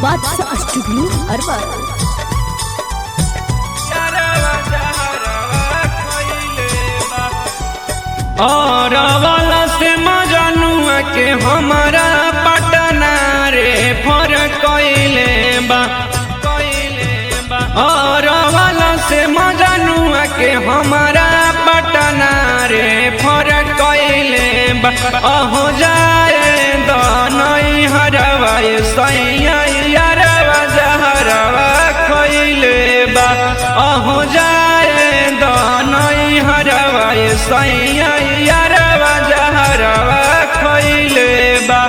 बादशाह स्टूडियो अरबा। और वाला से मजनुआ के हमारा पटना रे फर कइले बा और वाला से मजनुआ के हमारा पटना रे फर कइले बा अहो जाए दनई हरवा सैया यारवा जहरवा खइले बा अहो जाए दनई हरवा सैया यारवा जहरवा खइले बा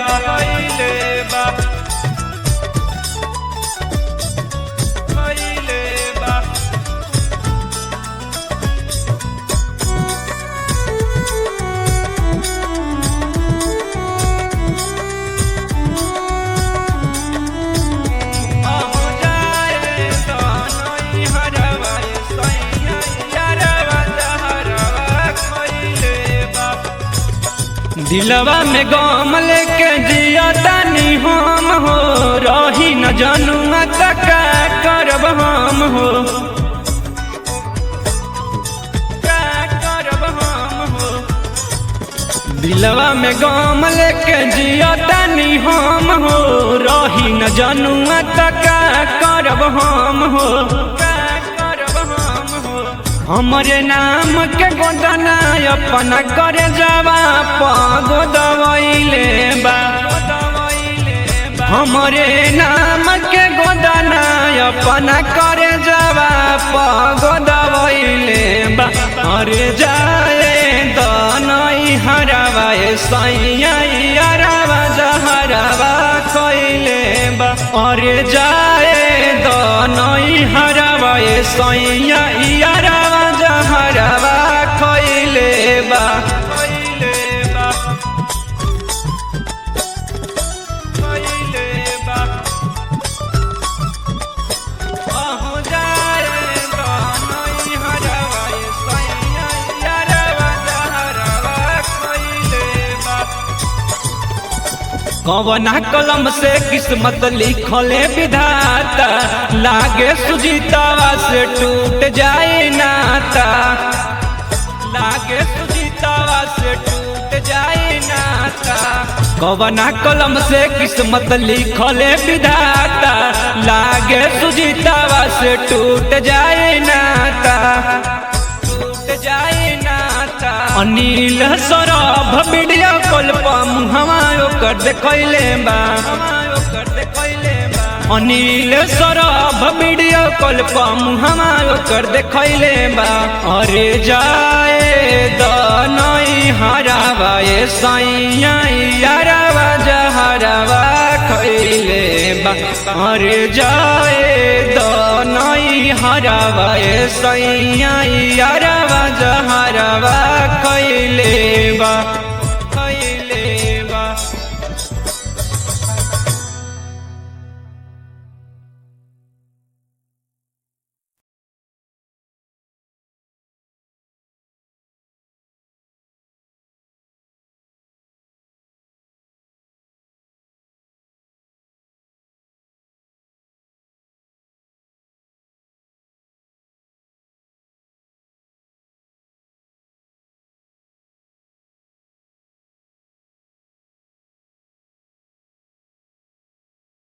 दिलवा में गम लेके जिया तानी हम हो रही न जनुआ तक करब हम हो दिलवा में गम लेके जिया तानी हम हो रही न जनुआ तक करब हम हो हमरे नाम के गोदना अपना करे जावा पगोदवैले बा हमरे नाम के गोदना अपना करे जावा पगोदवैले बा अरे जाए दनई हरवा सैया यारवा जहरवा खइले बा अरे जाए दनई हरवा सैया यारवा जहरवा खइले बा अहो जाए दनई हरवा सैया यारवा जहरवा खइले बा कवना कलम से किस्मत लिखले विधाता लागे सुजीतावा से टूट जाए नाता लागे सुजीतावा से टूट जाए नाता कवना कलम से किस्मत लिखले विधाता लागे सुजीतावा से टूट जाए नाता टूट जाए नाता अनिल सौरभ वीडियो कॉल पर मुहवा ओकर देखैले बा अनिल सौरभ वीडियो कॉल पर मुहवा ओकर देखैले बा अरे जाए दनई हरवा सैया यारवा जहरवा खइले बा अरे जाए दनई हरवा सैया यारवा जहरवा खइले बा।